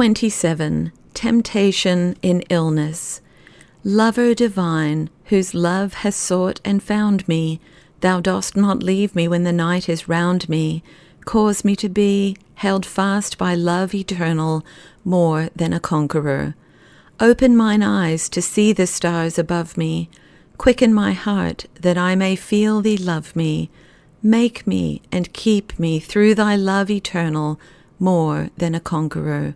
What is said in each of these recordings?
27. Temptation in illness. Lover divine, whose love has sought and found me, thou dost not leave me when the night is round me. Cause me to be held fast by love eternal, more than a conqueror. Open mine eyes to see the stars above me. Quicken my heart that I may feel thee love me. Make me and keep me through thy love eternal, more than a conqueror.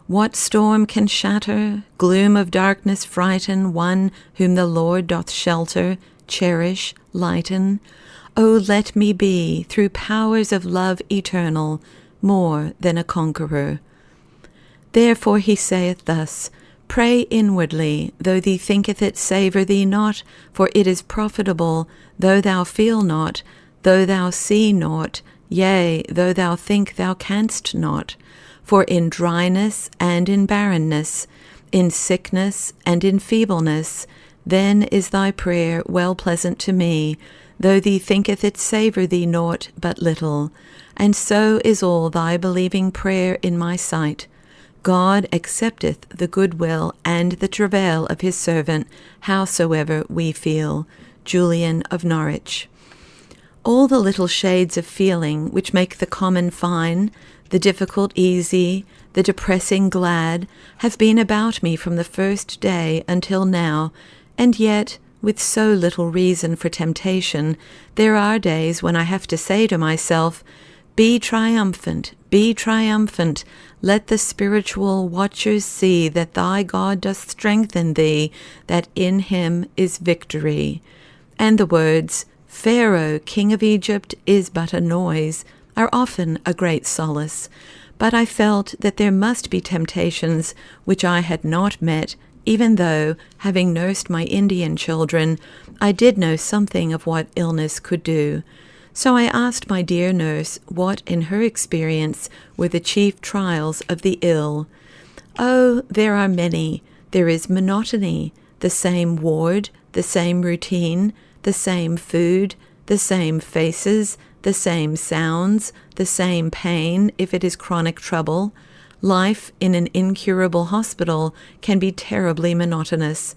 What storm can shatter, gloom of darkness frighten one whom the Lord doth shelter, cherish, lighten? O let me be, through powers of love eternal, more than a conqueror. Therefore he saith thus, Pray inwardly, though thee thinketh it savour thee not, for it is profitable, though thou feel not, though thou see naught, yea, though thou think thou canst not. For in dryness and in barrenness, in sickness and in feebleness, then is thy prayer well pleasant to me, though thee thinketh it savour thee naught but little. And so is all thy believing prayer in my sight. God accepteth the good will and the travail of his servant, howsoever we feel. Julian of Norwich. All the little shades of feeling which make the common fine, the difficult easy, the depressing glad, have been about me from the first day until now, and yet, with so little reason for temptation, there are days when I have to say to myself, Be triumphant, let the spiritual watchers see that thy God doth strengthen thee, that in him is victory. And the words, Pharaoh, king of Egypt, is but a noise, are often a great solace, but I felt that there must be temptations which I had not met, even though, having nursed my Indian children, I did know something of what illness could do. So I asked my dear nurse what, in her experience, were the chief trials of the ill. Oh, there are many. There is monotony, the same ward, the same routine, the same food, the same faces, the same sounds, the same pain if it is chronic trouble. Life in an incurable hospital can be terribly monotonous,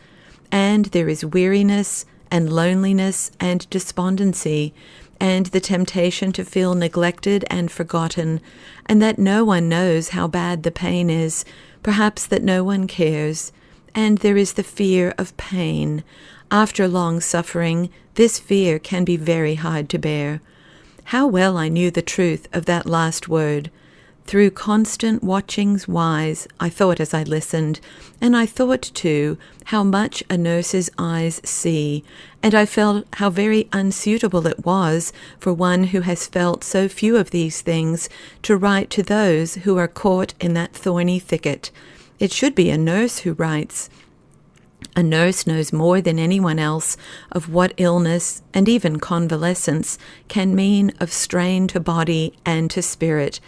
and there is weariness and loneliness and despondency, and the temptation to feel neglected and forgotten, and that no one knows how bad the pain is, perhaps that no one cares, and there is the fear of pain. After long suffering, this fear can be very hard to bear. How well I knew the truth of that last word. Through constant watchings wise, I thought as I listened, and I thought, too, how much a nurse's eyes see, and I felt how very unsuitable it was for one who has felt so few of these things to write to those who are caught in that thorny thicket. It should be a nurse who writes. A nurse knows more than anyone else of what illness and even convalescence can mean of strain to body and to spirit,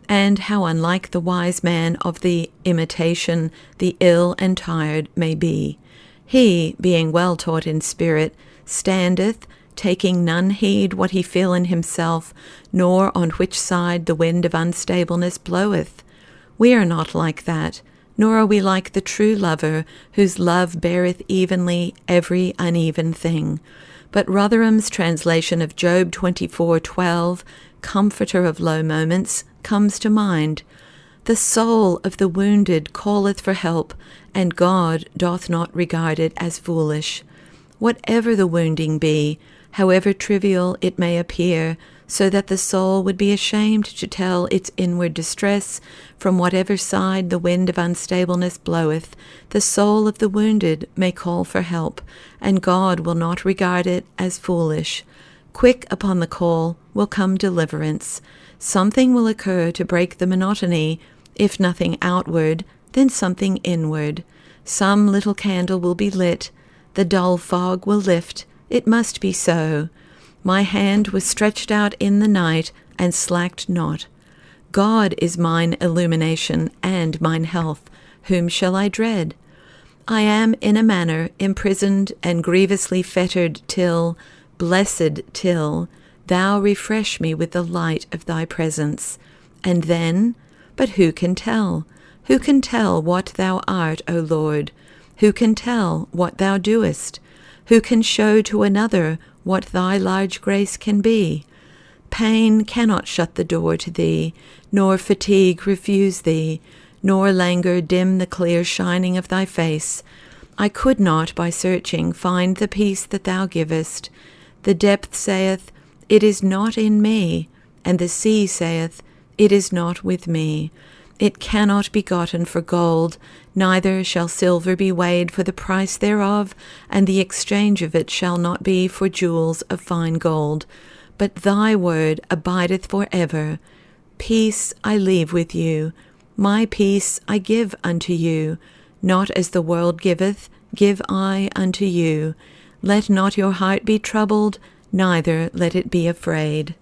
and how unlike the wise man of the imitation the ill and tired may be. He, being well taught in spirit, standeth, taking none heed what he feel in himself, nor on which side the wind of unstableness bloweth. We are not like that, nor are we like the true lover, whose love beareth evenly every uneven thing. But Rotherham's translation of Job 24:12, comforter of low moments, comes to mind. The soul of the wounded calleth for help, and God doth not regard it as foolish. Whatever the wounding be, however trivial it may appear, so that the soul would be ashamed to tell its inward distress, from whatever side the wind of unstableness bloweth, the soul of the wounded may call for help, and God will not regard it as foolish. Quick upon the call will come deliverance. Something will occur to break the monotony, if nothing outward, then something inward. Some little candle will be lit, the dull fog will lift. It must be so. My hand was stretched out in the night, and slacked not. God is mine illumination and mine health. Whom shall I dread? I am in a manner imprisoned and grievously fettered till, blessed till, thou refresh me with the light of thy presence. And then, but who can tell? Who can tell what thou art, O Lord? Who can tell what thou doest? Who can show to another what thy large grace can be? Pain cannot shut the door to thee, nor fatigue refuse thee, nor languor dim the clear shining of thy face. I could not, by searching, find the peace that thou givest. The depth saith, It is not in me, and the sea saith, It is not with me. It cannot be gotten for gold, neither shall silver be weighed for the price thereof, and the exchange of it shall not be for jewels of fine gold. But thy word abideth for ever. Peace I leave with you, my peace I give unto you. Not as the world giveth, give I unto you. Let not your heart be troubled, neither let it be afraid.